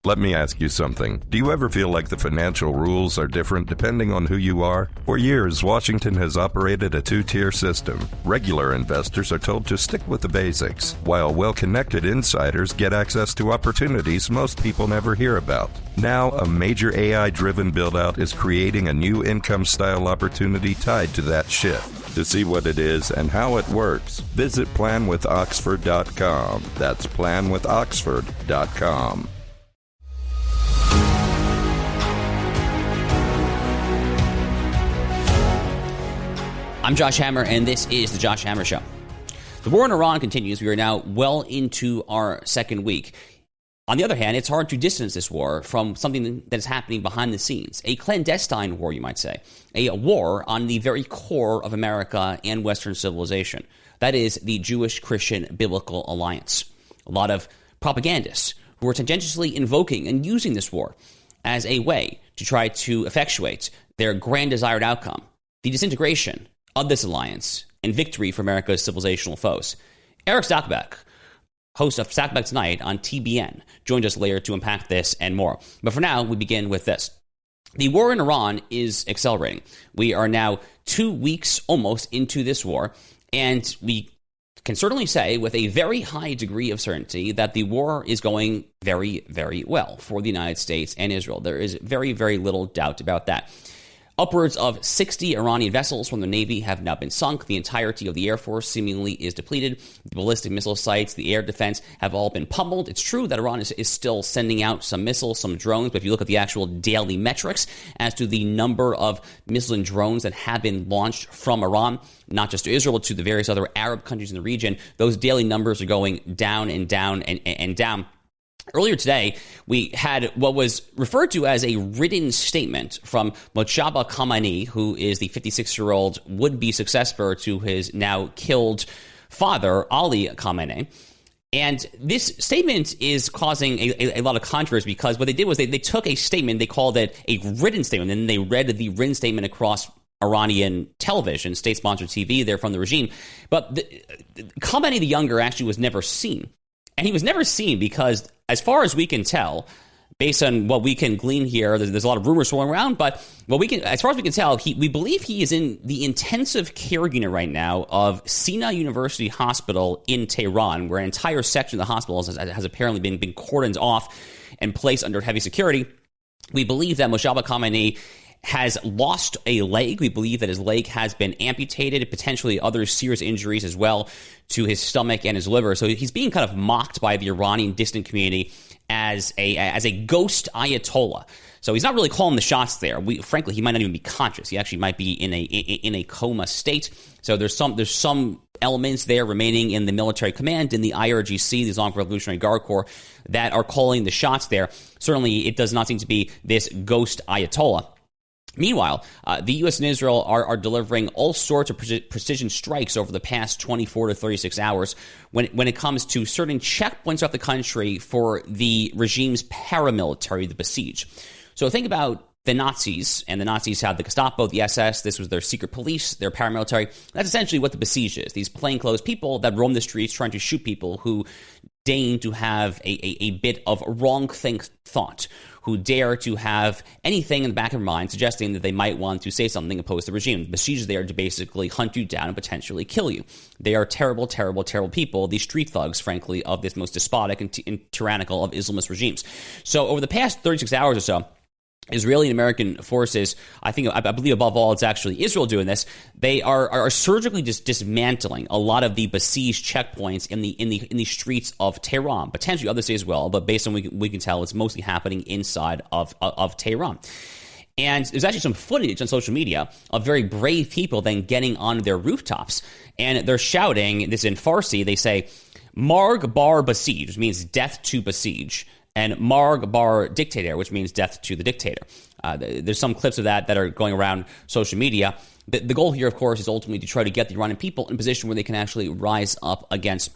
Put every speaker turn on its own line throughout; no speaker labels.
Let me ask you something. Do you ever feel like the financial rules are different depending on who you are? For years, Washington has operated a two-tier system. Regular investors are told to stick with the basics, while well-connected insiders get access to opportunities most people never hear about. Now, a major AI-driven build-out is creating a new income-style opportunity tied to that shift. To see what it is and how it works, visit planwithoxford.com. That's planwithoxford.com.
I'm Josh Hammer, and this is The Josh Hammer Show. The war in Iran continues. We are now well into our second week. On the other hand, it's hard to distance this war from something that is happening behind the scenes. A clandestine war, you might say. A war on the very core of America and Western civilization. That is the Jewish-Christian Biblical Alliance. A lot of propagandists who are tendentiously invoking and using this war as a way to try to effectuate their grand desired outcome, the disintegration of this alliance and victory for America's civilizational foes. Erick Stakelbeck, host of Stakelbeck Tonight on TBN, joined us later to unpack this and more. But for now, we begin with this. The war in Iran is accelerating. We are now 2 weeks almost into this war, and we can certainly say with a very high degree of certainty that the war is going very, very well for the United States and Israel. There is very, very little doubt about that. Upwards of 60 Iranian vessels from the Navy have now been sunk. The entirety of the Air Force seemingly is depleted. The ballistic missile sites, the air defense have all been pummeled. It's true that Iran is still sending out some missiles, some drones, but if you look at the actual daily metrics as to the number of missiles and drones that have been launched from Iran, not just to Israel, but to the various other Arab countries in the region, those daily numbers are going down and down and down. Earlier today, we had what was referred to as a written statement from Mojtaba Khamenei, who is the 56-year-old would-be successor to his now killed father, Ali Khamenei. And this statement is causing a lot of controversy because what they did was they took a statement, they called it a written statement, and then they read the written statement across Iranian television, state-sponsored TV there from the regime. But Khamenei the Younger actually was never seen. And he was never seen because, as far as we can tell, based on what we can glean here, there's a lot of rumors swirling around, but as far as we can tell, we believe he is in the intensive care unit right now of Sina University Hospital in Tehran, where an entire section of the hospital has apparently been cordoned off and placed under heavy security. We believe that Mojtaba Khamenei has lost a leg. We believe that his leg has been amputated, potentially other serious injuries as well to his stomach and his liver. So he's being kind of mocked by the Iranian dissident community as a ghost ayatollah. So he's not really calling the shots there. Frankly, he might not even be conscious. He actually might be in a coma state. So there's some elements there remaining in the military command, in the IRGC, the Islamic Revolutionary Guard Corps, that are calling the shots there. Certainly, it does not seem to be this ghost ayatollah. Meanwhile, the U.S. and Israel are delivering all sorts of precision strikes over the past 24 to 36 hours when it comes to certain checkpoints throughout the country for the regime's paramilitary, the Basij. So think about the Nazis, and the Nazis had the Gestapo, the SS. This was their secret police, their paramilitary. That's essentially what the Basij is, these plainclothes people that roam the streets trying to shoot people who deign to have a bit of wrong thought, who dare to have anything in the back of their mind suggesting that they might want to say something opposed to the regime. The Basij is there to basically hunt you down and potentially kill you. They are terrible, terrible, terrible people, these street thugs, frankly, of this most despotic and tyrannical of Islamist regimes. So over the past 36 hours or so, Israeli and American forces, I believe above all, it's actually Israel doing this. They are surgically just dismantling a lot of the Basij checkpoints in the streets of Tehran, potentially other cities as well, but based on what we can tell, it's mostly happening inside of Tehran. And there's actually some footage on social media of very brave people then getting on their rooftops, and they're shouting, this in Farsi, they say, Marg bar Basij, which means death to Basij, and Marg bar dictator, which means death to the dictator. There's some clips of that are going around social media. The goal here, of course, is ultimately to try to get the Iranian people in a position where they can actually rise up against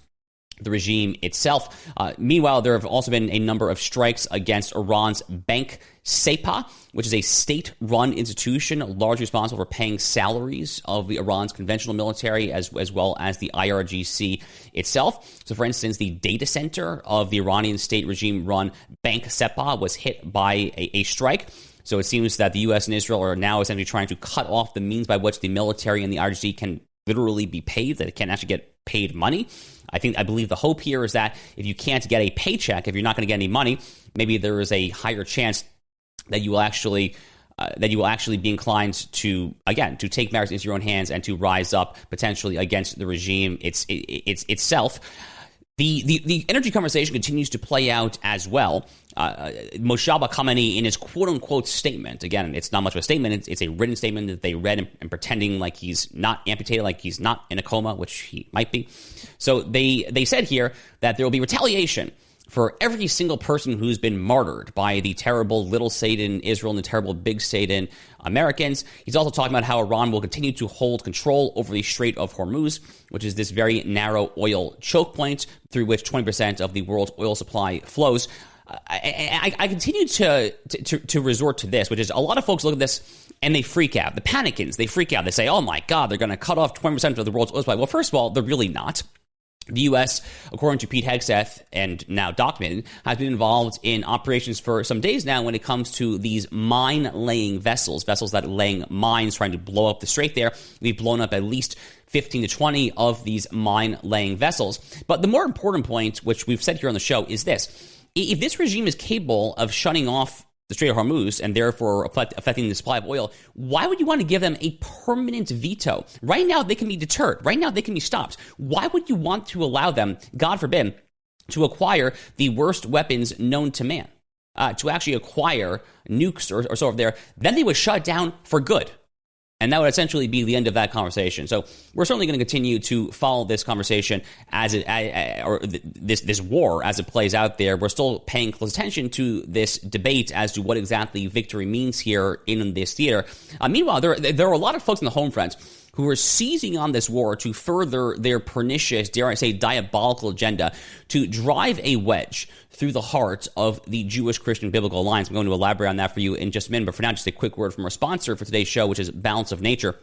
the regime itself. Meanwhile, there have also been a number of strikes against Iran's bank Sepa, which is a state-run institution largely responsible for paying salaries of Iran's conventional military as well as the IRGC itself. So, for instance, the data center of the Iranian state regime-run bank Sepa was hit by a strike. So it seems that the U.S. and Israel are now essentially trying to cut off the means by which the military and the IRGC can literally be paid, that it can actually get paid money. I believe the hope here is that if you can't get a paycheck, if you're not going to get any money, maybe there is a higher chance that you will actually be inclined to take matters into your own hands and to rise up potentially against the regime itself. The energy conversation continues to play out as well. Mojtaba Khamenei, in his quote-unquote statement, again, it's not much of a statement, it's a written statement that they read and pretending like he's not amputated, like he's not in a coma, which he might be. So they said here that there will be retaliation for every single person who's been martyred by the terrible little Satan Israel and the terrible big Satan Americans. He's also talking about how Iran will continue to hold control over the Strait of Hormuz, which is this very narrow oil choke point through which 20% of the world's oil supply flows. I continue to resort to this, which is a lot of folks look at this and they freak out. The panicans, they freak out. They say, oh my God, they're going to cut off 20% of the world's oil supply. Well, first of all, they're really not. The U.S., according to Pete Hegseth, and now documented, has been involved in operations for some days now when it comes to these mine-laying vessels that laying mines trying to blow up the strait there. We've blown up at least 15 to 20 of these mine-laying vessels. But the more important point, which we've said here on the show, is this. If this regime is capable of shutting off the Strait of Hormuz and therefore affecting the supply of oil, why would you want to give them a permanent veto? Right now, they can be deterred. Right now, they can be stopped. Why would you want to allow them, God forbid, to acquire the worst weapons known to man, to actually acquire nukes or so over there? Then they would shut down for good. And that would essentially be the end of that conversation. So we're certainly going to continue to follow this conversation this war as it plays out there. We're still paying close attention to this debate as to what exactly victory means here in this theater. Meanwhile, there are a lot of folks on the home front who are seizing on this war to further their pernicious, dare I say, diabolical agenda to drive a wedge through the heart of the Jewish-Christian biblical alliance. I'm going to elaborate on that for you in just a minute, but for now, just a quick word from our sponsor for today's show, which is Balance of Nature.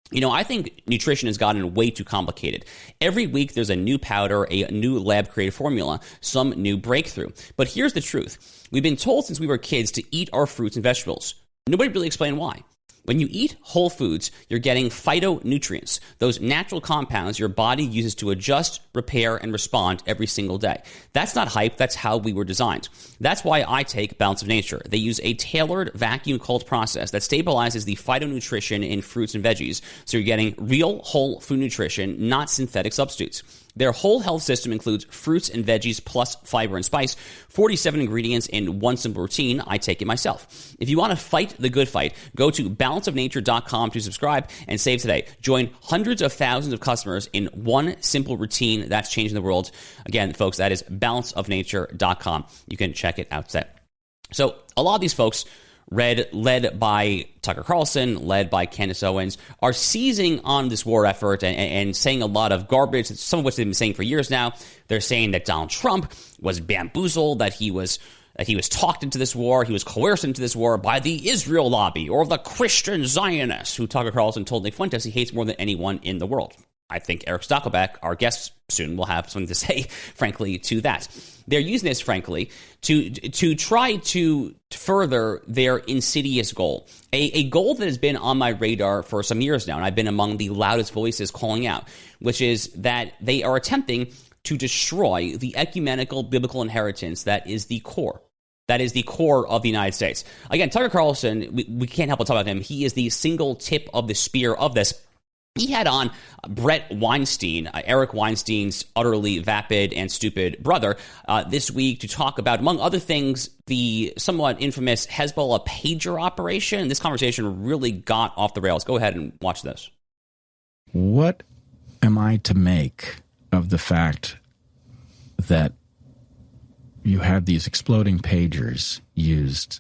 You know, I think nutrition has gotten way too complicated. Every week, there's a new powder, a new lab-created formula, some new breakthrough. But here's the truth. We've been told since we were kids to eat our fruits and vegetables. Nobody really explained why. When you eat whole foods, you're getting phytonutrients, those natural compounds your body uses to adjust, repair, and respond every single day. That's not hype. That's how we were designed. That's why I take Balance of Nature. They use a tailored vacuum-cooled process that stabilizes the phytonutrition in fruits and veggies, so you're getting real whole food nutrition, not synthetic substitutes. Their whole health system includes fruits and veggies plus fiber and spice, 47 ingredients in one simple routine. I take it myself. If you want to fight the good fight, go to balanceofnature.com to subscribe and save today. Join hundreds of thousands of customers in one simple routine that's changing the world. Again, folks, that is balanceofnature.com. You can check it out today. So a lot of these folks, led by Tucker Carlson, led by Candace Owens, are seizing on this war effort and saying a lot of garbage, some of which they've been saying for years now. They're saying that Donald Trump was bamboozled, that he was talked into this war, he was coerced into this war by the Israel lobby or the Christian Zionists, who Tucker Carlson told Nick Fuentes he hates more than anyone in the world. I think Erick Stakelbeck, our guest soon, will have something to say, frankly, to that. They're using this, frankly, to try to further their insidious goal, a goal that has been on my radar for some years now, and I've been among the loudest voices calling out, which is that they are attempting to destroy the ecumenical biblical inheritance that is the core. That is the core of the United States. Again, Tucker Carlson, we can't help but talk about him. He is the single tip of the spear of this. He had on Brett Weinstein, Eric Weinstein's utterly vapid and stupid brother, this week to talk about, among other things, the somewhat infamous Hezbollah pager operation. This conversation really got off the rails. Go ahead and watch this.
What am I to make of the fact that you have these exploding pagers used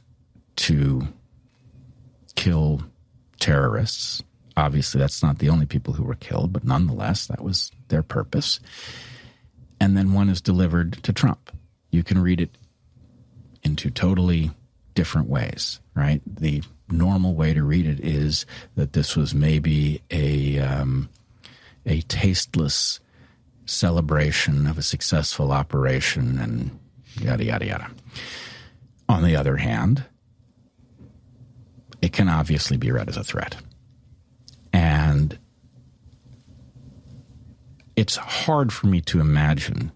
to kill terrorists? Obviously, that's not the only people who were killed, but nonetheless, that was their purpose. and then one is delivered to Trump. You can read it in two totally different ways, right? The normal way to read it is that this was maybe a tasteless celebration of a successful operation and yada, yada, yada. On the other hand, it can obviously be read as a threat. And it's hard for me to imagine.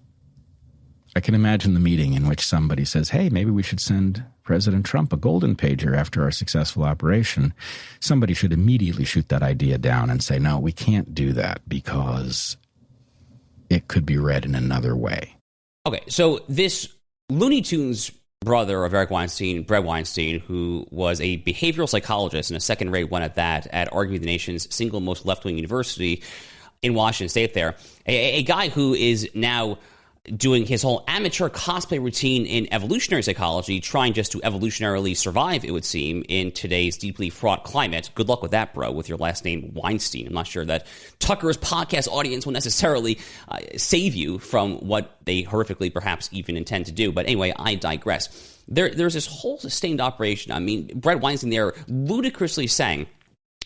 I can imagine the meeting in which somebody says, hey, maybe we should send President Trump a golden pager after our successful operation. Somebody should immediately shoot that idea down and say, no, we can't do that because it could be read in another way.
Okay, so this Looney Tunes brother of Eric Weinstein, Brett Weinstein, who was a behavioral psychologist and a second-rate one at that, at arguably the nation's single most left-wing university in Washington State there, a guy who is now doing his whole amateur cosplay routine in evolutionary psychology, trying just to evolutionarily survive, it would seem, in today's deeply fraught climate. Good luck with that, bro, with your last name Weinstein. I'm not sure that Tucker's podcast audience will necessarily save you from what they horrifically perhaps even intend to do. But anyway, I digress. There's this whole sustained operation. I mean, Brett Weinstein there ludicrously saying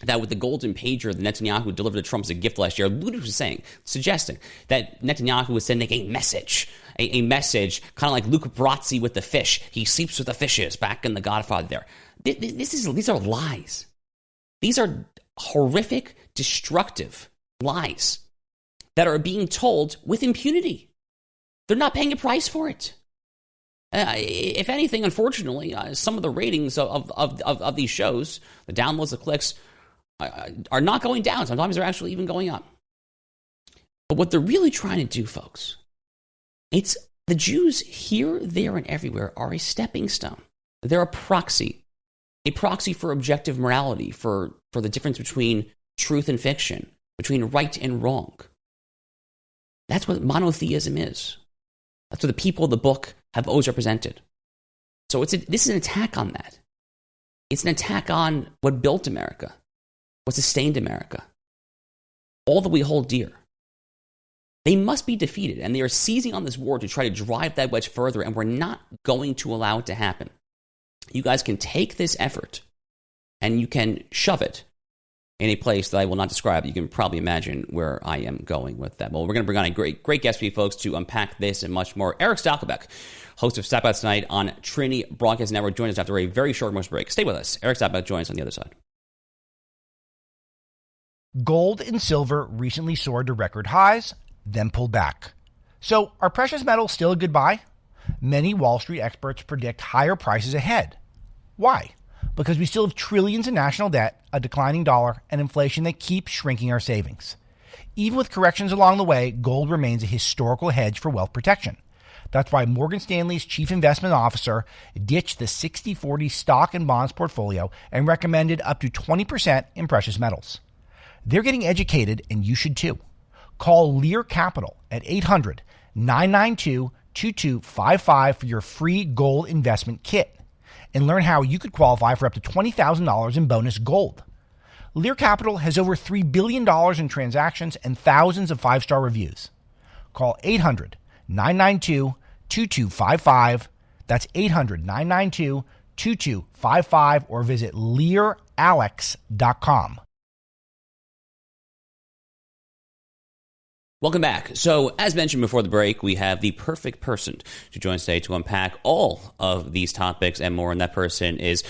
that with the golden pager that Netanyahu delivered to Trump as a gift last year, ludicrously suggesting that Netanyahu was sending a message, a message kind of like Luca Brasi with the fish. He sleeps with the fishes back in The Godfather there. These are lies. These are horrific, destructive lies that are being told with impunity. They're not paying a price for it. If anything, unfortunately, some of the ratings of these shows, the downloads, the clicks, are not going down. Sometimes they're actually even going up. But what they're really trying to do, folks, it's the Jews here, there, and everywhere are a stepping stone. They're a proxy for objective morality, for the difference between truth and fiction, between right and wrong. That's what monotheism is. That's what the people of the book have always represented. So this is an attack on that. It's an attack on what built America, what sustained America, all that we hold dear. They must be defeated, and they are seizing on this war to try to drive that wedge further, and we're not going to allow it to happen. You guys can take this effort, and you can shove it in a place that I will not describe. You can probably imagine where I am going with that. Well, we're going to bring on a great guest for you folks to unpack this and much more. Erick Stakelbeck, host of Stakelbeck Tonight on Trinity Broadcast Network, joins us after a very short commercial break. Stay with us. Erick Stakelbeck joins us on the other side.
Gold and silver recently soared to record highs, then pulled back. So are precious metals still a good buy? Many Wall Street experts predict higher prices ahead. Why? Because we still have trillions in national debt, a declining dollar, and inflation that keeps shrinking our savings. Even with corrections along the way, gold remains a historical hedge for wealth protection. That's why Morgan Stanley's chief investment officer ditched the 60-40 stock and bonds portfolio and recommended up to 20% in precious metals. They're getting educated, and you should too. Call Lear Capital at 800-992-2255 for your free gold investment kit and learn how you could qualify for up to $20,000 in bonus gold. Lear Capital has over $3 billion in transactions and thousands of five-star reviews. Call 800-992-2255. That's 800-992-2255 or visit LearAlex.com.
Welcome back. So, as mentioned before the break, we have the perfect person to join us today to unpack all of these topics and more. And that person is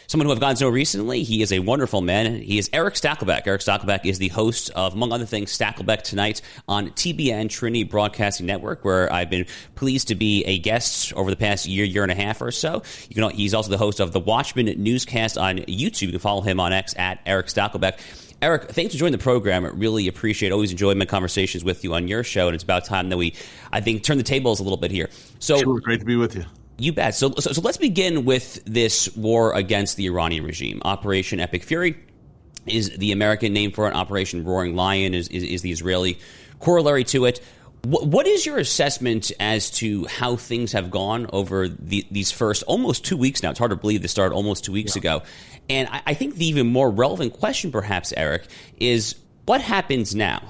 someone who I've gotten to know recently. He is a wonderful man. He is Erick Stakelbeck. Erick Stakelbeck is the host of, among other things, Stakelbeck Tonight on TBN, Trinity Broadcasting Network, where I've been pleased to be a guest over the past year and a half or so. He's also the host of the Watchman Newscast on YouTube. You can follow him on X at Erick Stakelbeck. Erick, thanks for joining the program. I really appreciate it. Always enjoy my conversations with you on your show, and it's about time that we, I think, turn the tables a little bit here. So,
sure, great to be with you.
You bet. So let's begin with this war against the Iranian regime. Operation Epic Fury is the American name for it. Operation Roaring Lion is the Israeli corollary to it. What is your assessment as to how things have gone over these first almost 2 weeks now? It's hard to believe this started almost 2 weeks ago. And I think the even more relevant question, perhaps, Erick, is what happens now?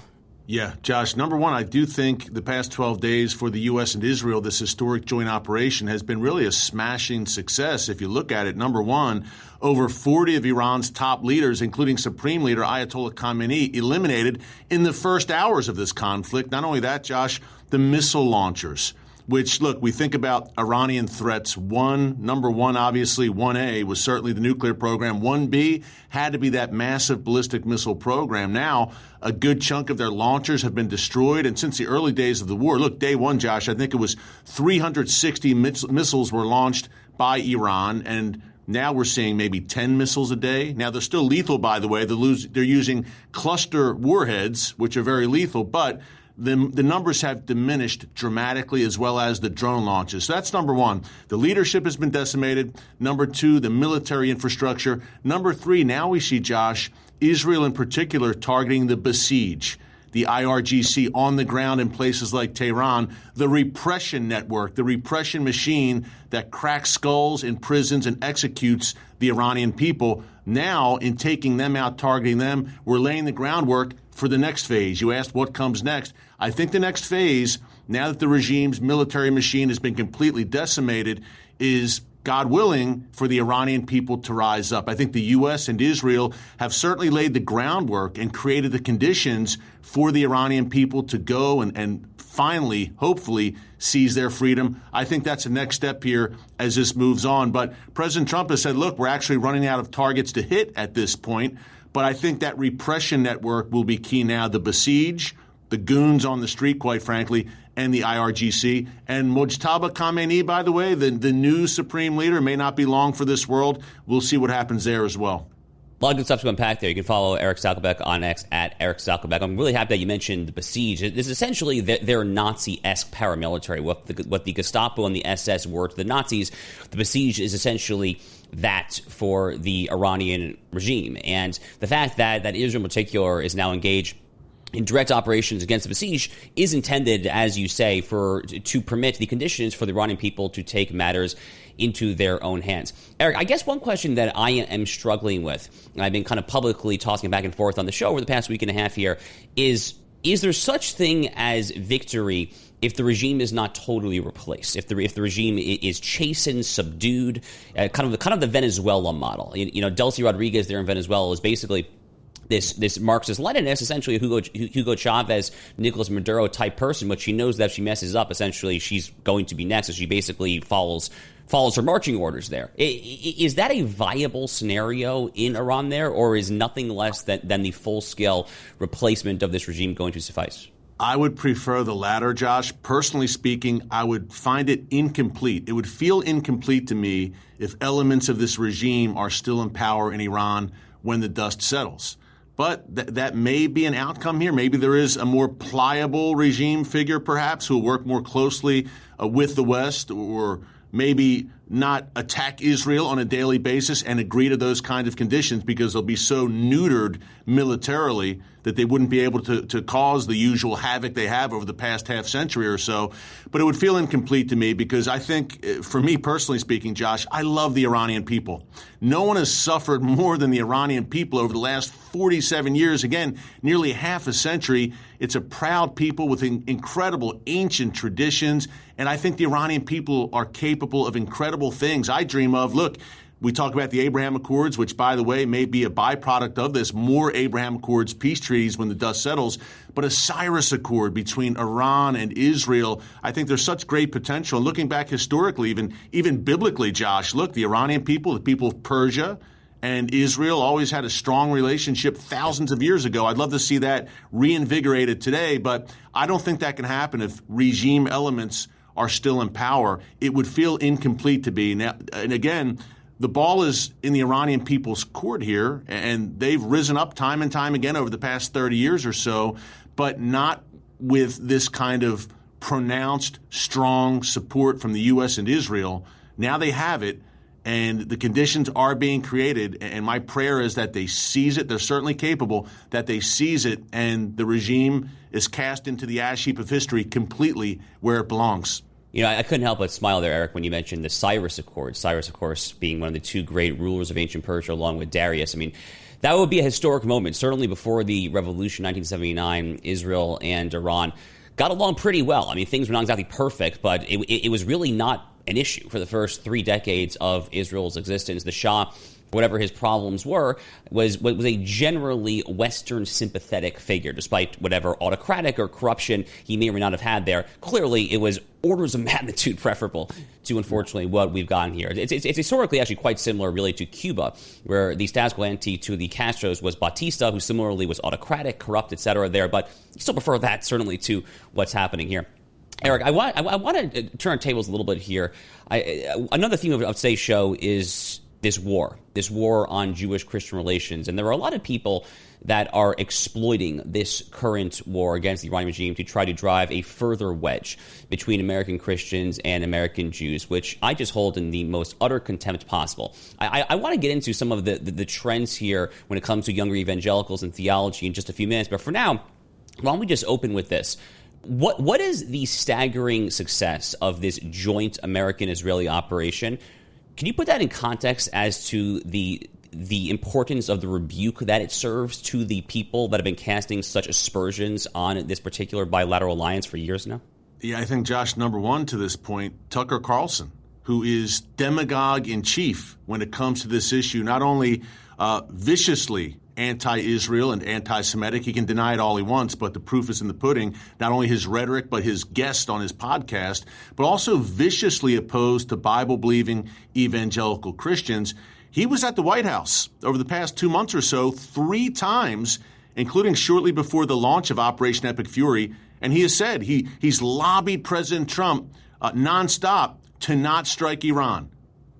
Yeah, Josh, number one, I do think the past 12 days for the U.S. and Israel, this historic joint operation has been really a smashing success. If you look at it, number one, over 40 of Iran's top leaders, including Supreme Leader Ayatollah Khamenei, eliminated in the first hours of this conflict. Not only that, Josh, the missile launchers, which, look, we think about Iranian threats. Number one, obviously, 1A was certainly the nuclear program. 1B had to be that massive ballistic missile program. Now, a good chunk of their launchers have been destroyed. And since the early days of the war, look, day one, Josh, I think it was 360 missiles were launched by Iran. And now we're seeing maybe 10 missiles a day. Now, they're still lethal, by the way. They're using cluster warheads, which are very lethal, but the numbers have diminished dramatically, as well as the drone launches. So that's number one. The leadership has been decimated. Number two, the military infrastructure. Number three, now we see, Josh, Israel in particular targeting the besieged, the IRGC on the ground in places like Tehran, the repression network, the repression machine that cracks skulls in prisons and executes the Iranian people. Now, in taking them out, targeting them, we're laying the groundwork for the next phase. You asked what comes next. I think the next phase, now that the regime's military machine has been completely decimated, is, God willing, for the Iranian people to rise up. I think the U.S. and Israel have certainly laid the groundwork and created the conditions for the Iranian people to go and finally, hopefully, seize their freedom. I think that's the next step here as this moves on. But President Trump has said, look, we're actually running out of targets to hit at this point. But I think that repression network will be key now. The besieged, the goons on the street, quite frankly, and the IRGC. And Mojtaba Khamenei, by the way, the new supreme leader, may not be long for this world. We'll see what happens there as well.
A lot of good stuff to unpack there. You can follow Erick Stakelbeck on X at Erick Stakelbeck. I'm really happy that you mentioned the besieged. This is essentially their Nazi-esque paramilitary. What the Gestapo and the SS were to the Nazis, the besieged is essentially that for the Iranian regime. And the fact that Israel in particular is now engaged in direct operations against the besieged is intended, as you say, to permit the conditions for the Iranian people to take matters into their own hands. Eric, I guess one question that I am struggling with, and I've been kind of publicly tossing back and forth on the show over the past week and a half here, is there such thing as victory if the regime is not totally replaced, if the regime is chastened, subdued, kind of the Venezuela model? You know, Delcy Rodriguez there in Venezuela is basically this Marxist-Leninist, essentially a Hugo Chavez, Nicolas Maduro type person, but she knows that if she messes up, essentially she's going to be next, so she basically follows her marching orders there. Is that a viable scenario in Iran there, or is nothing less than the full-scale replacement of this regime going to suffice?
I would prefer the latter, Josh. Personally speaking, I would find it incomplete. It would feel incomplete to me if elements of this regime are still in power in Iran when the dust settles. But that may be an outcome here. Maybe there is a more pliable regime figure, perhaps, who will work more closely with the West, or maybe not attack Israel on a daily basis and agree to those kinds of conditions because they'll be so neutered militarily that they wouldn't be able to cause the usual havoc they have over the past half century or so. But it would feel incomplete to me because I think, for me personally speaking, Josh, I love the Iranian people. No one has suffered more than the Iranian people over the last 47 years. Again, nearly half a century. It's a proud people with incredible ancient traditions. And I think the Iranian people are capable of incredible things. I dream of, look, we talk about the Abraham Accords, which, by the way, may be a byproduct of this, more Abraham Accords peace treaties when the dust settles, but a Cyrus Accord between Iran and Israel. I think there's such great potential. And looking back historically, even biblically, Josh, look, the Iranian people, the people of Persia and Israel always had a strong relationship thousands of years ago. I'd love to see that reinvigorated today, but I don't think that can happen if regime elements are still in power. It would feel incomplete to be. Now, and again, the ball is in the Iranian people's court here, and they've risen up time and time again over the past 30 years or so, but not with this kind of pronounced, strong support from the U.S. and Israel. Now they have it, and the conditions are being created, and my prayer is that they seize it. They're certainly capable, that they seize it, and the regime is cast into the ash heap of history completely where it belongs.
I couldn't help but smile there, Eric, when you mentioned the Cyrus Accords. Cyrus, of course, being one of the two great rulers of ancient Persia, along with Darius. I mean, that would be a historic moment. Certainly before the revolution, 1979, Israel and Iran got along pretty well. I mean, things were not exactly perfect, but it was really not an issue for the first 3 decades of Israel's existence. The Shah, whatever his problems were, was a generally Western sympathetic figure, despite whatever autocratic or corruption he may or may not have had there. Clearly, it was orders of magnitude preferable to, unfortunately, what we've gotten here. It's historically actually quite similar, really, to Cuba, where the status quo ante to the Castros was Batista, who similarly was autocratic, corrupt, etc. there, but you still prefer that, certainly, to what's happening here. Eric, I want to turn our tables a little bit here. Another theme of today's show is this war on Jewish-Christian relations. And there are a lot of people that are exploiting this current war against the Iranian regime to try to drive a further wedge between American Christians and American Jews, which I just hold in the most utter contempt possible. I want to get into some of the trends here when it comes to younger evangelicals and theology in just a few minutes. But for now, why don't we just open with this? What is the staggering success of this joint American-Israeli operation? Can you put that in context as to the importance of the rebuke that it serves to the people that have been casting such aspersions on this particular bilateral alliance for years now?
Yeah, I think, Josh, number one to this point, Tucker Carlson, who is demagogue in chief when it comes to this issue, not only viciously anti-Israel and anti-Semitic. He can deny it all he wants, but the proof is in the pudding. Not only his rhetoric, but his guest on his podcast, but also viciously opposed to Bible-believing evangelical Christians. He was at the White House over the past 2 months or so 3 times, including shortly before the launch of Operation Epic Fury, and he has said he's lobbied President Trump nonstop to not strike Iran.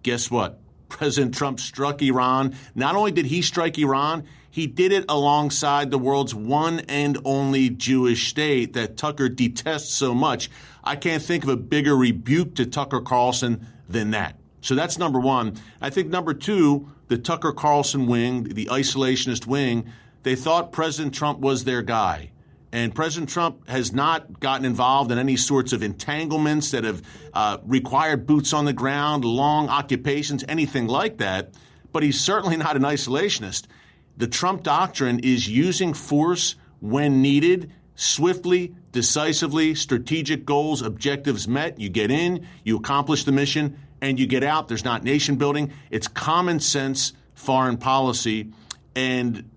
Guess what? President Trump struck Iran. Not only did he strike Iran, he did it alongside the world's one and only Jewish state that Tucker detests so much. I can't think of a bigger rebuke to Tucker Carlson than that. So that's number one. I think number two, the Tucker Carlson wing, the isolationist wing, they thought President Trump was their guy. And President Trump has not gotten involved in any sorts of entanglements that have required boots on the ground, long occupations, anything like that. But he's certainly not an isolationist. The Trump doctrine is using force when needed, swiftly, decisively, strategic goals, objectives met. You get in, you accomplish the mission, and you get out. There's not nation building. It's common sense foreign policy. And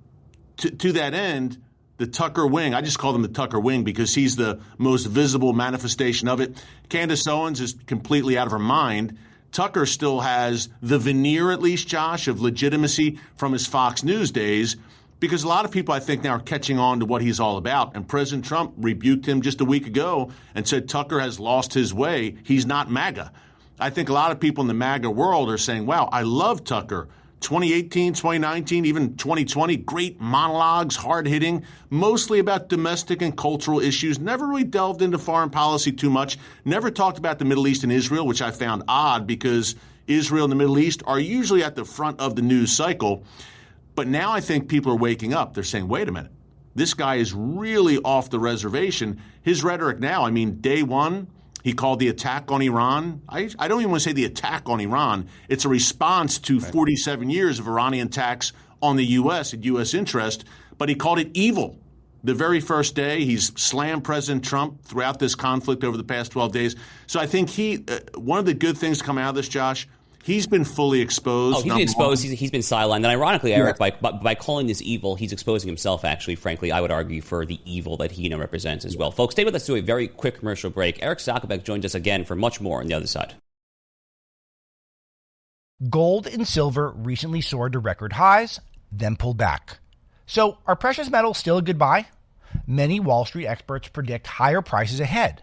to that end, the Tucker wing, I just call them the Tucker wing because he's the most visible manifestation of it. Candace Owens is completely out of her mind. Tucker still has the veneer, at least, Josh, of legitimacy from his Fox News days because a lot of people, I think, now are catching on to what he's all about. And President Trump rebuked him just a week ago and said Tucker has lost his way. He's not MAGA. I think a lot of people in the MAGA world are saying, wow, I love Tucker. 2018, 2019, even 2020, great monologues, hard-hitting, mostly about domestic and cultural issues, never really delved into foreign policy too much, never talked about the Middle East and Israel, which I found odd because Israel and the Middle East are usually at the front of the news cycle. But now I think people are waking up. They're saying, wait a minute, this guy is really off the reservation. His rhetoric now, I mean, day one, he called the attack on Iran. I don't even want to say the attack on Iran. It's a response to 47 years of Iranian attacks on the U.S. and U.S. interest, but he called it evil. The very first day, he's slammed President Trump throughout this conflict over the past 12 days. So I think one of the good things to come out of this, Josh, he's been fully exposed.
Oh, he's been exposed. He's been sidelined. And ironically, Eric, by calling this evil, he's exposing himself, actually, frankly, I would argue, for the evil that he represents as well. Folks, stay with us to a very quick commercial break. Erick Stakelbeck joins us again for much more on the other side.
Gold and silver recently soared to record highs, then pulled back. So are precious metals still a good buy? Many Wall Street experts predict higher prices ahead.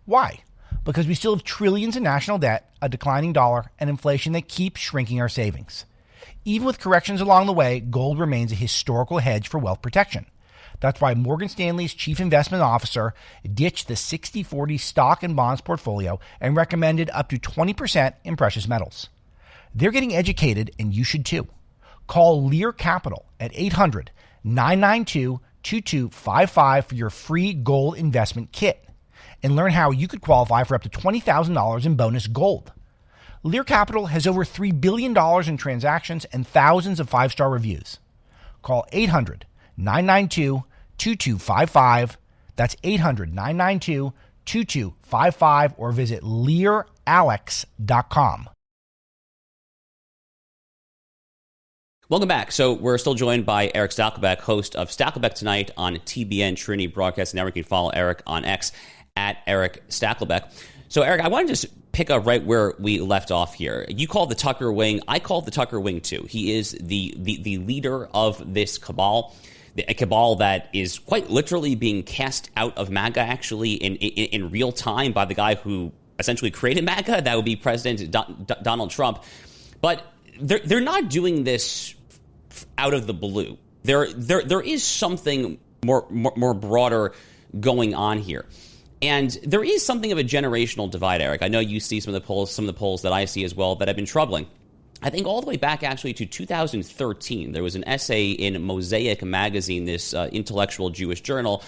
Why? Because we still have trillions in national debt, a declining dollar, and inflation that keeps shrinking our savings. Even with corrections along the way, gold remains a historical hedge for wealth protection. That's why Morgan Stanley's chief investment officer ditched the 60-40 stock and bonds portfolio and recommended up to 20% in precious metals. They're getting educated, and you should too. Call Lear Capital at 800-992-2255 for your free gold investment kit. and learn how you could qualify for up to $20,000 in bonus gold. Lear Capital has over $3 billion in transactions and thousands of 5-star reviews. Call 800-992-2255. That's 800-992-2255 or visit learalex.com.
Welcome back. So we're still joined by Erick Stakelbeck, host of Stakelbeck Tonight on TBN Trinity Broadcast Network. You can follow Erick on X at Erick Stakelbeck. So, Erick, I want to just pick up right where we left off here. You called the Tucker wing. I called the Tucker wing, too. He is the leader of this cabal, a cabal that is quite literally being cast out of MAGA, actually, in real time by the guy who essentially created MAGA. That would be President Donald Trump. But they're not doing this out of the blue. There is something more broader going on here. And there is something of a generational divide, Erick. I know you see some of the polls that I see as well that have been troubling. I think all the way back actually to 2013, there was an essay in Mosaic magazine, this intellectual Jewish journal,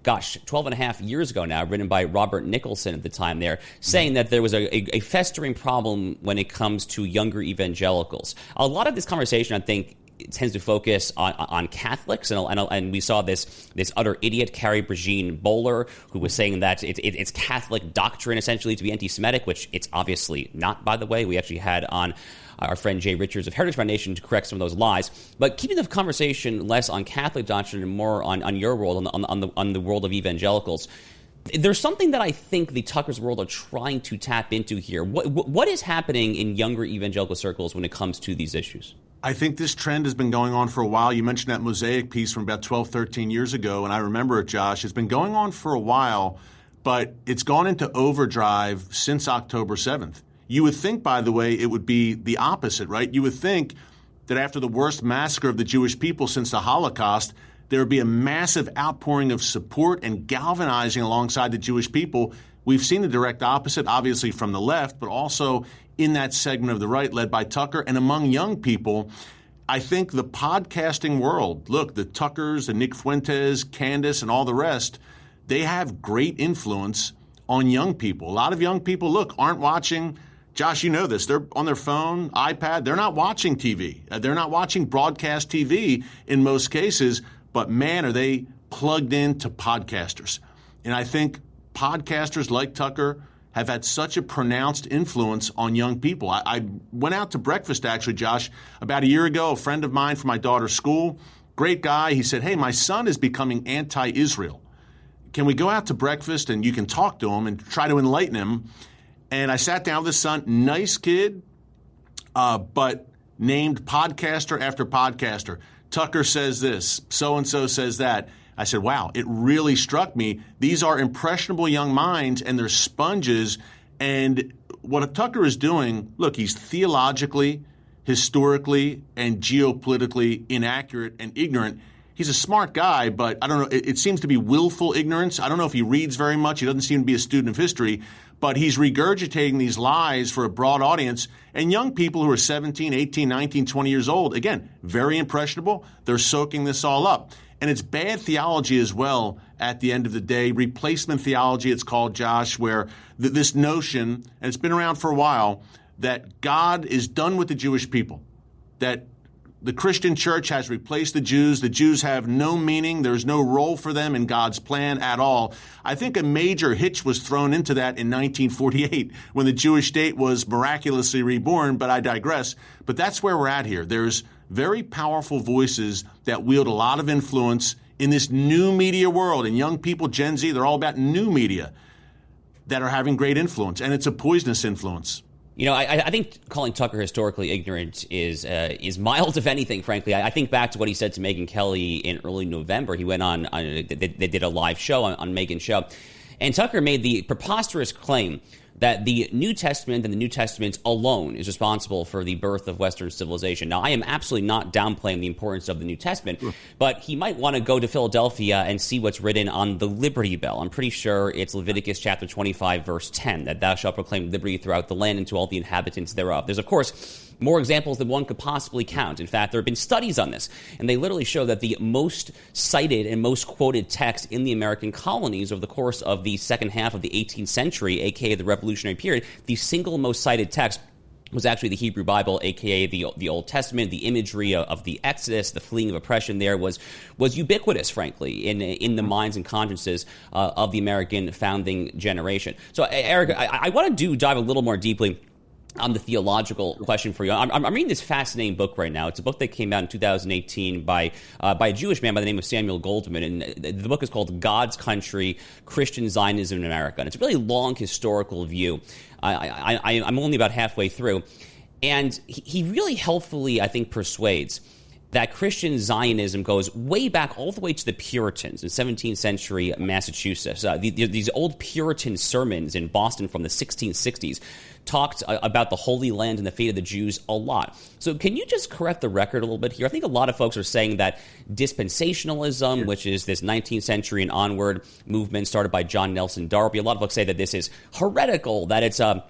12 and a half years ago now, written by Robert Nicholson at the time there, saying that there was a festering problem when it comes to younger evangelicals. A lot of this conversation, I think, tends to focus on Catholics, and we saw this utter idiot, Carrie Brejean Bowler, who was saying that it's Catholic doctrine essentially to be anti-Semitic, which it's obviously not, by the way. We actually had on our friend Jay Richards of Heritage Foundation to correct some of those lies. But keeping the conversation less on Catholic doctrine and more on your world, on the world of evangelicals, there's something that I think the Tucker's world are trying to tap into here. What is happening in younger evangelical circles when it comes to these issues?
I think this trend has been going on for a while. You mentioned that Mosaic piece from about 12, 13 years ago, and I remember it, Josh. It's been going on for a while, but it's gone into overdrive since October 7th. You would think, by the way, it would be the opposite, right? You would think that after the worst massacre of the Jewish people since the Holocaust, there would be a massive outpouring of support and galvanizing alongside the Jewish people. We've seen the direct opposite, obviously from the left, but also in that segment of the right led by Tucker and among young people. I think the podcasting world, look, the Tuckers, the Nick Fuentes, Candace, and all the rest, they have great influence on young people. A lot of young people, look, aren't watching. Josh, you know this. They're on their phone, iPad. They're not watching TV. They're not watching broadcast TV in most cases. But, man, are they plugged into podcasters. And I think podcasters like Tucker have had such a pronounced influence on young people. I went out to breakfast, actually, Josh, about a year ago. A friend of mine from my daughter's school, great guy. He said, hey, my son is becoming anti-Israel. Can we go out to breakfast and you can talk to him and try to enlighten him? And I sat down with his son, nice kid, but named podcaster after podcaster. Tucker says this, so-and-so says that. I said, wow, it really struck me. These are impressionable young minds, and they're sponges. And what Tucker is doing, look, he's theologically, historically, and geopolitically inaccurate and ignorant. He's a smart guy, but I don't know, it seems to be willful ignorance. I don't know if he reads very much. He doesn't seem to be a student of history. But he's regurgitating these lies for a broad audience. And young people who are 17, 18, 19, 20 years old, again, very impressionable. They're soaking this all up. And it's bad theology as well at the end of the day. Replacement theology, it's called, Josh, where this notion, and it's been around for a while, that God is done with the Jewish people, that the Christian church has replaced the Jews have no meaning, there's no role for them in God's plan at all. I think a major hitch was thrown into that in 1948 when the Jewish state was miraculously reborn, but I digress. But that's where we're at here. There's very powerful voices that wield a lot of influence in this new media world. And young people, Gen Z, they're all about new media that are having great influence, and it's a poisonous influence.
You know, I think calling Tucker historically ignorant is mild, if anything, frankly. I think back to what he said to Megyn Kelly in early November. He went on they did a live show on Megyn's show. And Tucker made the preposterous claim that the New Testament and the New Testament alone is responsible for the birth of Western civilization. Now, I am absolutely not downplaying the importance of the New Testament, but he might want to go to Philadelphia and see what's written on the Liberty Bell. I'm pretty sure it's Leviticus chapter 25, verse 10, that thou shalt proclaim liberty throughout the land and to all the inhabitants thereof. There's, of course, more examples than one could possibly count. In fact, there have been studies on this, and they literally show that the most cited and most quoted text in the American colonies over the course of the second half of the 18th century, aka the Revolutionary period, the single most cited text was actually the Hebrew Bible, aka the Old Testament. The imagery of the Exodus, the fleeing of oppression there was ubiquitous, frankly, in the minds and consciences of the American founding generation. So, Eric, I want to dive a little more deeply on the theological question for you. I'm reading this fascinating book right now. It's a book that came out in 2018 by a Jewish man by the name of Samuel Goldman, and the book is called God's Country, Christian Zionism in America. And it's a really long historical view. I'm only about halfway through. And he really helpfully, I think, persuades that Christian Zionism goes way back all the way to the Puritans in 17th century Massachusetts. These old Puritan sermons in Boston from the 1660s talked about the Holy Land and the fate of the Jews a lot. So can you just correct the record a little bit here? I think a lot of folks are saying that dispensationalism, which is this 19th century and onward movement started by John Nelson Darby, a lot of folks say that this is heretical, that it's a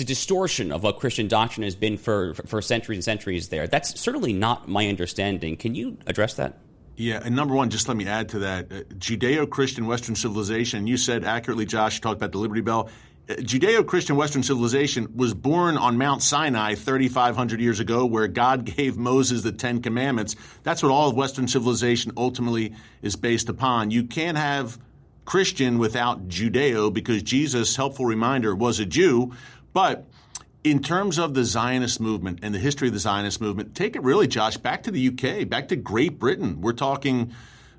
distortion of what Christian doctrine has been for centuries and centuries there. That's certainly not my understanding. Can you address that?
Yeah, and number one, just let me add to that. Judeo-Christian Western civilization, you said accurately, Josh, you talked about the Liberty Bell. Judeo-Christian Western civilization was born on Mount Sinai 3,500 years ago, where God gave Moses the Ten Commandments. That's what all of Western civilization ultimately is based upon. You can't have Christian without Judeo, because Jesus, helpful reminder, was a Jew. But in terms of the Zionist movement and the history of the Zionist movement, take it really, Josh, back to the UK, back to Great Britain. We're talking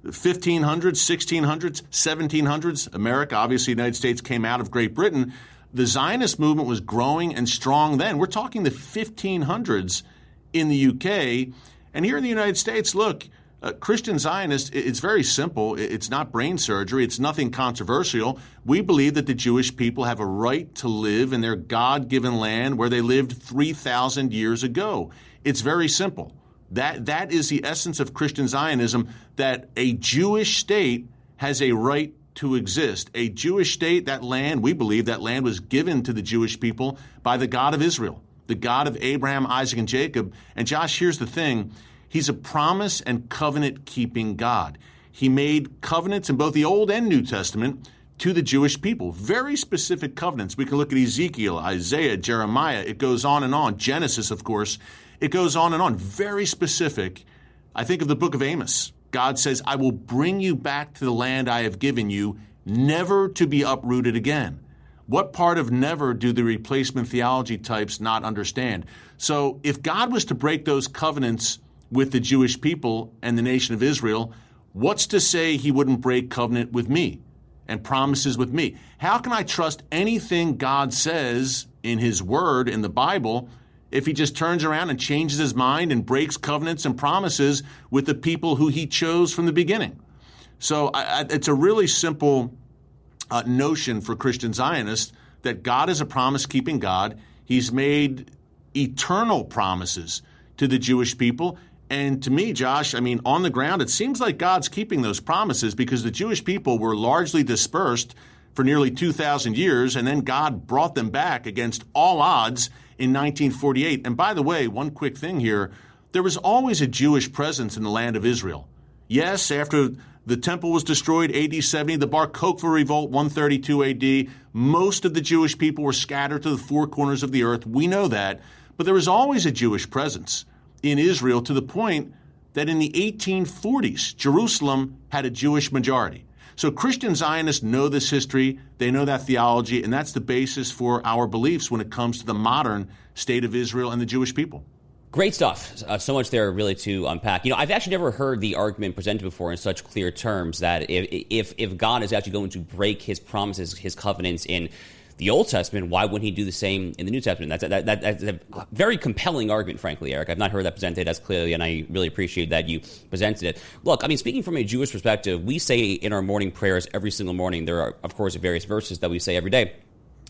1500s, 1600s, 1700s. America, obviously, the United States came out of Great Britain. The Zionist movement was growing and strong then. We're talking the 1500s in the UK. And here in the United States, look, Christian Zionists, it's very simple. It's not brain surgery. It's nothing controversial. We believe that the Jewish people have a right to live in their God-given land where they lived 3,000 years ago. It's very simple. That is the essence of Christian Zionism, that a Jewish state has a right to exist. A Jewish state, that land, we believe that land was given to the Jewish people by the God of Israel, the God of Abraham, Isaac, and Jacob. And Josh, here's the thing. He's a promise and covenant-keeping God. He made covenants in both the Old and New Testament to the Jewish people, very specific covenants. We can look at Ezekiel, Isaiah, Jeremiah. It goes on and on. Genesis, of course. It goes on and on. Very specific. I think of the book of Amos. God says, I will bring you back to the land I have given you, never to be uprooted again. What part of never do the replacement theology types not understand? So if God was to break those covenants with the Jewish people and the nation of Israel, what's to say he wouldn't break covenant with me and promises with me? How can I trust anything God says in his word in the Bible if he just turns around and changes his mind and breaks covenants and promises with the people who he chose from the beginning? So it's a really simple notion for Christian Zionists that God is a promise-keeping God. He's made eternal promises to the Jewish people. And to me, Josh, I mean, on the ground, it seems like God's keeping those promises, because the Jewish people were largely dispersed for nearly 2,000 years, and then God brought them back against all odds in 1948. And by the way, one quick thing here, there was always a Jewish presence in the land of Israel. Yes, after the temple was destroyed, AD 70, the Bar Kokhba revolt, 132 AD, most of the Jewish people were scattered to the four corners of the earth. We know that. But there was always a Jewish presence in Israel, to the point that in the 1840s, Jerusalem had a Jewish majority. So Christian Zionists know this history, they know that theology, and that's the basis for our beliefs when it comes to the modern state of Israel and the Jewish people.
Great stuff. So much there really to unpack. You know, I've actually never heard the argument presented before in such clear terms that if God is actually going to break his promises, his covenants in the Old Testament, why wouldn't he do the same in the New Testament? That's a very compelling argument, frankly, Eric. I've not heard that presented as clearly, and I really appreciate that you presented it. Look, I mean, speaking from a Jewish perspective, we say in our morning prayers every single morning, there are, of course, various verses that we say every day.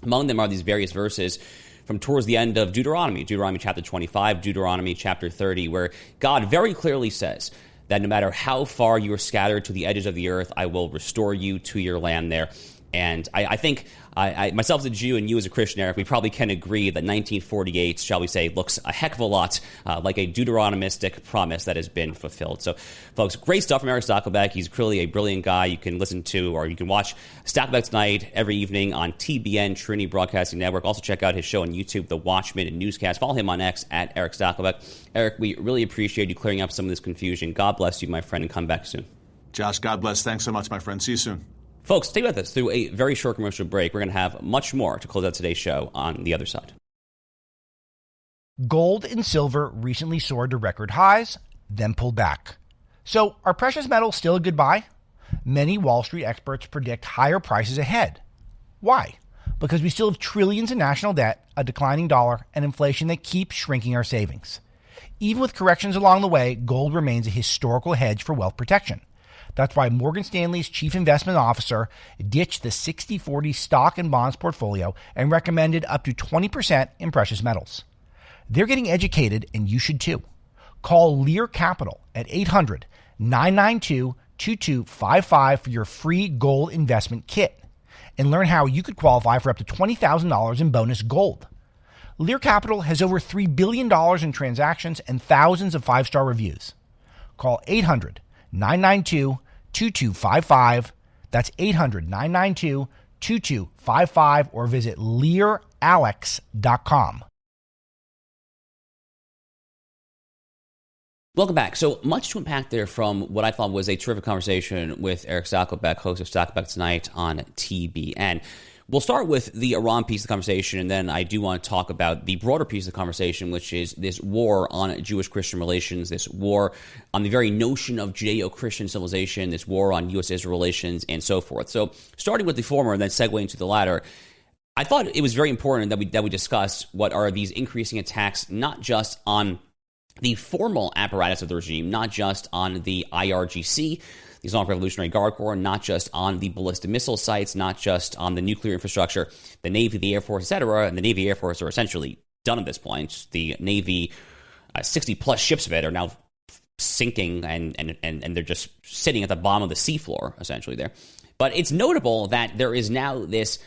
Among them are these various verses from towards the end of Deuteronomy chapter 25, Deuteronomy chapter 30, where God very clearly says that no matter how far you are scattered to the edges of the earth, I will restore you to your land there. And I think I myself as a Jew and you as a Christian, Eric, we probably can agree that 1948, shall we say, looks a heck of a lot like a Deuteronomistic promise that has been fulfilled. So, folks, great stuff from Erick Stakelbeck. He's clearly a brilliant guy. You can listen to or you can watch Stakelbeck Tonight every evening on TBN, Trinity Broadcasting Network. Also check out his show on YouTube, the Watchman Newscast. Follow him on X at Erick Stakelbeck. Eric, we really appreciate you clearing up some of this confusion. God bless you, my friend, and come back soon.
Josh, God bless. Thanks so much, my friend. See you soon.
Folks, stay with us through a very short commercial break. We're going to have much more to close out today's show on the other side.
Gold and silver recently soared to record highs, then pulled back. So are precious metals still a good buy? Many Wall Street experts predict higher prices ahead. Why? Because we still have trillions in national debt, a declining dollar, and inflation that keeps shrinking our savings. Even with corrections along the way, gold remains a historical hedge for wealth protection. That's why Morgan Stanley's chief investment officer ditched the 60-40 stock and bonds portfolio and recommended up to 20% in precious metals. They're getting educated, and you should too. Call Lear Capital at 800-992-2255 for your free gold investment kit and learn how you could qualify for up to $20,000 in bonus gold. Lear Capital has over $3 billion in transactions and thousands of five-star reviews. Call 800-992-2255. That's 800-992-2255 or visit LearAlex.com.
Welcome back. So much to unpack there from what I thought was a terrific conversation with Erick Stakelbeck, host of Stakelbeck Tonight on TBN. We'll start with the Iran piece of the conversation, and then I do want to talk about the broader piece of the conversation, which is this war on Jewish-Christian relations, this war on the very notion of Judeo-Christian civilization, this war on U.S.-Israel relations, and so forth. So starting with the former and then segueing into the latter, I thought it was very important that we discuss what are these increasing attacks, not just on the formal apparatus of the regime, not just on the IRGC, the Islamic Revolutionary Guard Corps, not just on the ballistic missile sites, not just on the nuclear infrastructure, the Navy, the Air Force, etc. And the Navy, Air Force are essentially done at this point. The Navy, 60-plus ships of it are now sinking, and they're just sitting at the bottom of the seafloor, essentially there. But it's notable that there is now this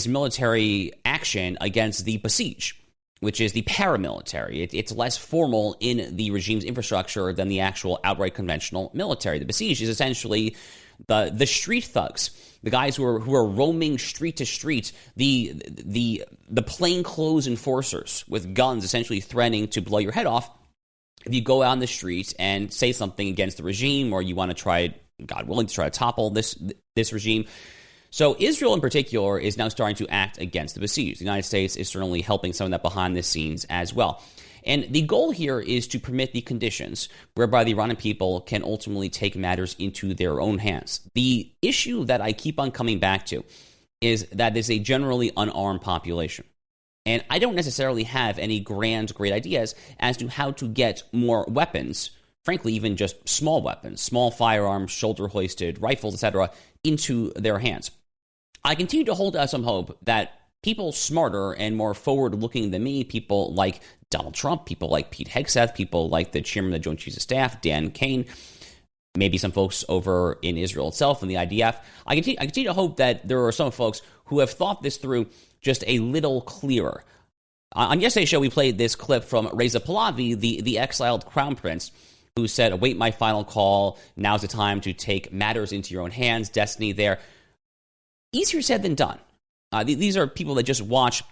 military action against the Basij, which is the paramilitary. It's less formal in the regime's infrastructure than the actual outright conventional military. The Basij is essentially the street thugs, the guys who are roaming street to street, the plainclothes enforcers with guns essentially threatening to blow your head off if you go out on the street and say something against the regime, or you want to try, God willing, to try to topple this regime. So Israel in particular is now starting to act against the Basij. The United States is certainly helping some of that behind the scenes as well. And the goal here is to permit the conditions whereby the Iranian people can ultimately take matters into their own hands. The issue that I keep on coming back to is that there's a generally unarmed population. And I don't necessarily have any great ideas as to how to get more weapons, frankly, even just small weapons, small firearms, shoulder-hoisted rifles, etc., into their hands. I continue to hold out some hope that people smarter and more forward-looking than me, people like Donald Trump, people like Pete Hegseth, people like the chairman of the Joint Chiefs of Staff, Dan Kane, maybe some folks over in Israel itself and the IDF. I continue to hope that there are some folks who have thought this through just a little clearer. On yesterday's show, we played this clip from Reza Pahlavi, the exiled crown prince, who said, "Await my final call. Now's the time to take matters into your own hands. Destiny there." Easier said than done. These are people that just watch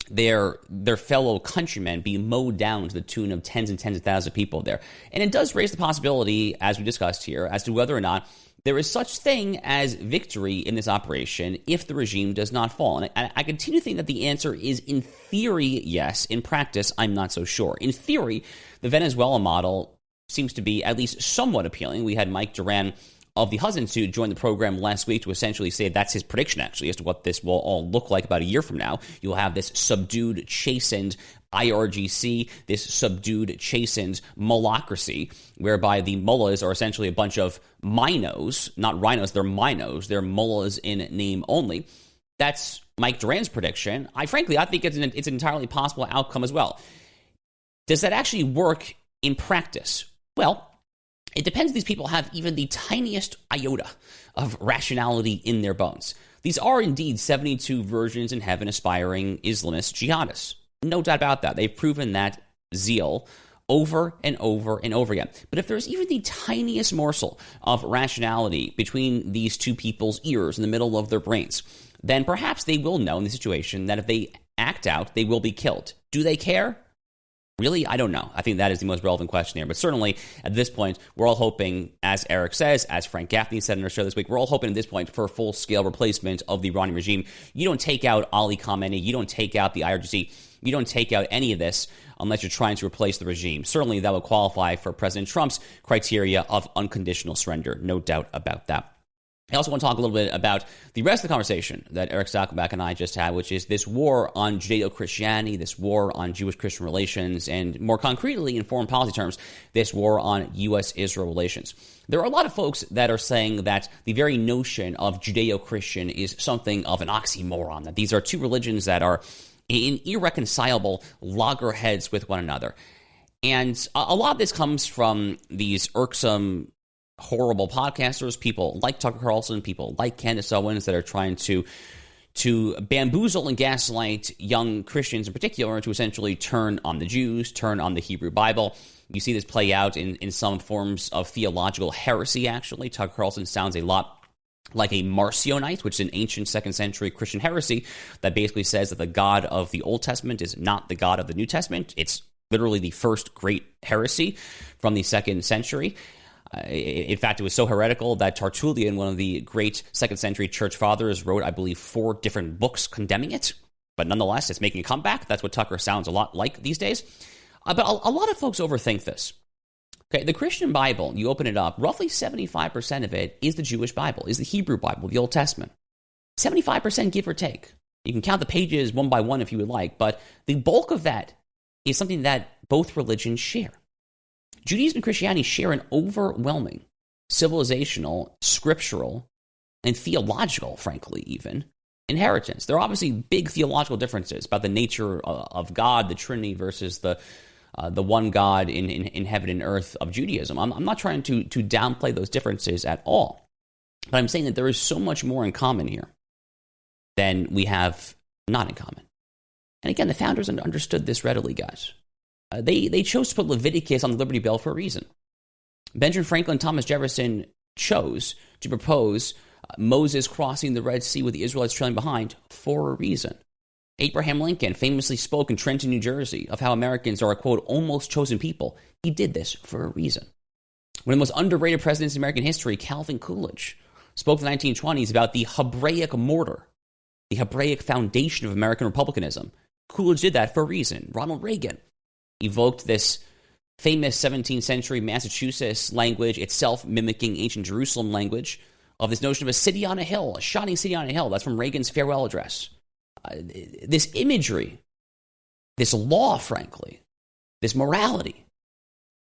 their fellow countrymen be mowed down to the tune of tens and tens of thousands of people there. And it does raise the possibility, as we discussed here, as to whether or not there is such thing as victory in this operation if the regime does not fall. And I continue to think that the answer is, in theory, yes. In practice, I'm not so sure. In theory, the Venezuela model seems to be at least somewhat appealing. We had Mike Duran of the Hudson Institute join the program last week to essentially say that's his prediction, actually, as to what this will all look like about a year from now. You'll have this subdued, chastened IRGC, this subdued, chastened mullahcracy, whereby the mullahs are essentially a bunch of minos, not rhinos, they're minos, they're mullahs in name only. That's Mike Duran's prediction. I think it's an entirely possible outcome as well. Does that actually work in practice? Well, it depends if these people have even the tiniest iota of rationality in their bones. These are indeed 72 virgins in heaven aspiring Islamist jihadists. No doubt about that. They've proven that zeal over and over and over again. But if there's even the tiniest morsel of rationality between these two people's ears in the middle of their brains, then perhaps they will know in the situation that if they act out, they will be killed. Do they care? Really? I don't know. I think that is the most relevant question here. But certainly, at this point, we're all hoping, as Eric says, as Frank Gaffney said in our show this week, we're all hoping at this point for a full-scale replacement of the Iranian regime. You don't take out Ali Khamenei. You don't take out the IRGC. You don't take out any of this unless you're trying to replace the regime. Certainly, that would qualify for President Trump's criteria of unconditional surrender. No doubt about that. I also want to talk a little bit about the rest of the conversation that Erick Stakelbeck and I just had, which is this war on Judeo-Christianity, this war on Jewish-Christian relations, and more concretely, in foreign policy terms, this war on U.S.-Israel relations. There are a lot of folks that are saying that the very notion of Judeo-Christian is something of an oxymoron, that these are two religions that are in irreconcilable loggerheads with one another. And a lot of this comes from these irksome, horrible podcasters, people like Tucker Carlson, people like Candace Owens that are trying to bamboozle and gaslight young Christians in particular to essentially turn on the Jews, turn on the Hebrew Bible. You see this play out in some forms of theological heresy, actually. Tucker Carlson sounds a lot like a Marcionite, which is an ancient 2nd century Christian heresy that basically says that the God of the Old Testament is not the God of the New Testament. It's literally the first great heresy from the 2nd century. In fact, it was so heretical that Tertullian, one of the great 2nd century church fathers, wrote, I believe, 4 different books condemning it. But nonetheless, it's making a comeback. That's what Tucker sounds a lot like these days. But a lot of folks overthink this. Okay, the Christian Bible, you open it up, roughly 75% of it is the Jewish Bible, is the Hebrew Bible, the Old Testament. 75% give or take. You can count the pages one by one if you would like, but the bulk of that is something that both religions share. Judaism and Christianity share an overwhelming civilizational, scriptural, and theological, frankly, even, inheritance. There are obviously big theological differences about the nature of God, the Trinity versus the one God in heaven and earth of Judaism. I'm not trying to downplay those differences at all, but I'm saying that there is so much more in common here than we have not in common. And again, the founders understood this readily, guys. They chose to put Leviticus on the Liberty Bell for a reason. Benjamin Franklin and Thomas Jefferson chose to propose Moses crossing the Red Sea with the Israelites trailing behind for a reason. Abraham Lincoln famously spoke in Trenton, New Jersey, of how Americans are a, quote, almost chosen people. He did this for a reason. One of the most underrated presidents in American history, Calvin Coolidge, spoke in the 1920s about the Hebraic mortar, the Hebraic foundation of American republicanism. Coolidge did that for a reason. Ronald Reagan evoked this famous 17th century Massachusetts language, itself mimicking ancient Jerusalem language, of this notion of a city on a hill, a shining city on a hill. That's from Reagan's farewell address. This imagery, this law, frankly, this morality,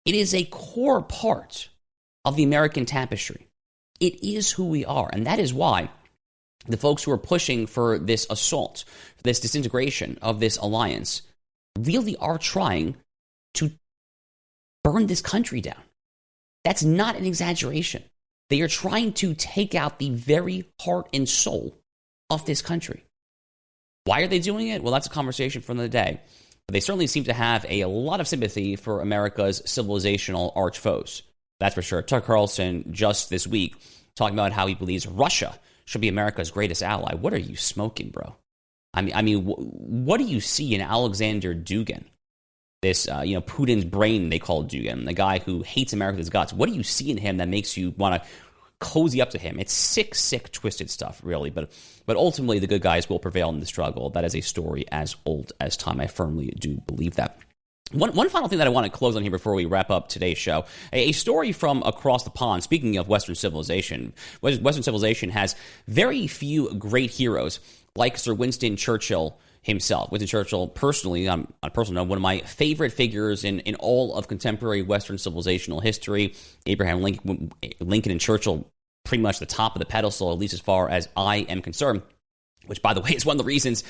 it is a core part of the American tapestry. It is who we are, and that is why the folks who are pushing for this assault, for this disintegration of this alliance, really are trying to burn this country down. That's not an exaggeration. They are trying to take out the very heart and soul of this country. Why are they doing it? Well, that's a conversation for another day. But they certainly seem to have a lot of sympathy for America's civilizational arch foes. That's for sure. Tucker Carlson just this week talking about how he believes Russia should be America's greatest ally. What are you smoking, bro? I mean, what do you see in Alexander Dugin? This, Putin's brain, they call Dugin, the guy who hates America with his guts. What do you see in him that makes you want to cozy up to him? It's sick, twisted stuff, really. But ultimately, the good guys will prevail in the struggle. That is a story as old as time. I firmly do believe that. One final thing that I want to close on here before we wrap up today's show, a story from across the pond. Speaking of Western civilization, Western civilization has very few great heroes like Sir Winston Churchill himself. Winston Churchill, personally, on a personal note, one of my favorite figures in all of contemporary Western civilizational history. Abraham Lincoln and Churchill, pretty much the top of the pedestal, at least as far as I am concerned. which, by the way, is one of the reasons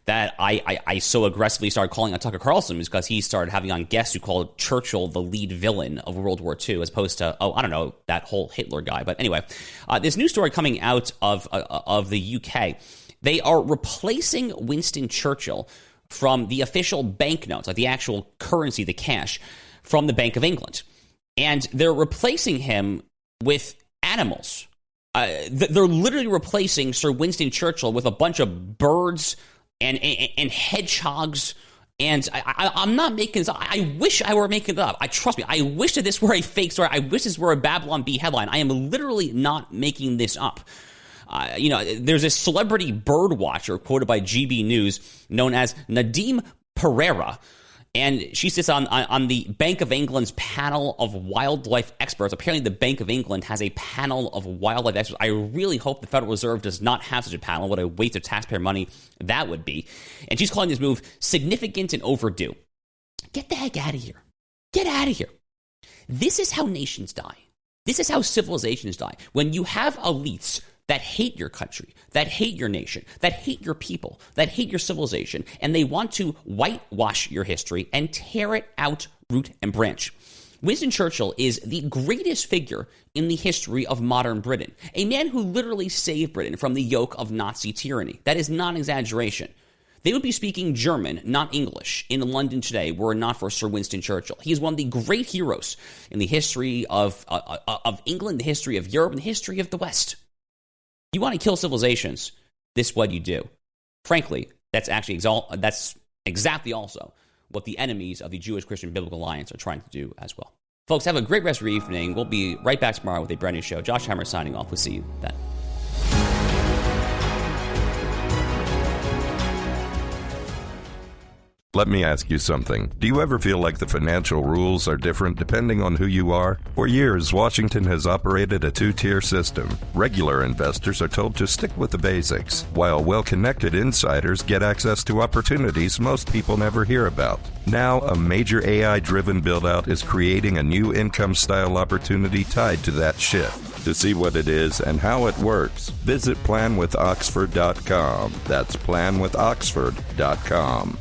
that I so aggressively started calling on Tucker Carlson, is because he started having on guests who called Churchill the lead villain of World War II, as opposed to, I don't know, that whole Hitler guy. But anyway, this new story coming out of the UK, they are replacing Winston Churchill from the official banknotes, like the actual currency, the cash, from the Bank of England. And they're replacing him with animals. They're literally replacing Sir Winston Churchill with a bunch of birds and hedgehogs. And I'm not making this up. I wish I were making it up. Trust me, I wish that this were a fake story. I wish this were a Babylon Bee headline. I am literally not making this up. There's a celebrity bird watcher quoted by GB News known as Nadim Pereira, and she sits on the Bank of England's panel of wildlife experts. Apparently, the Bank of England has a panel of wildlife experts. I really hope the Federal Reserve does not have such a panel. What a waste of taxpayer money that would be. And she's calling this move significant and overdue. Get the heck out of here. Get out of here. This is how nations die. This is how civilizations die. When you have elites that hate your country, that hate your nation, that hate your people, that hate your civilization, and they want to whitewash your history and tear it out root and branch. Winston Churchill is the greatest figure in the history of modern Britain, a man who literally saved Britain from the yoke of Nazi tyranny. That is not an exaggeration. They would be speaking German, not English, in London today were it not for Sir Winston Churchill. He is one of the great heroes in the history of England, the history of Europe, and the history of the West. You want to kill civilizations, this is what you do. Frankly, that's exactly also what the enemies of the Jewish-Christian Biblical Alliance are trying to do as well. Folks, have a great rest of your evening. We'll be right back tomorrow with a brand new show. Josh Hammer signing off. We'll see you then.
Let me ask you something. Do you ever feel like the financial rules are different depending on who you are? For years, Washington has operated a two-tier system. Regular investors are told to stick with the basics, while well-connected insiders get access to opportunities most people never hear about. Now, a major AI-driven build-out is creating a new income-style opportunity tied to that shift. To see what it is and how it works, visit planwithoxford.com. That's planwithoxford.com.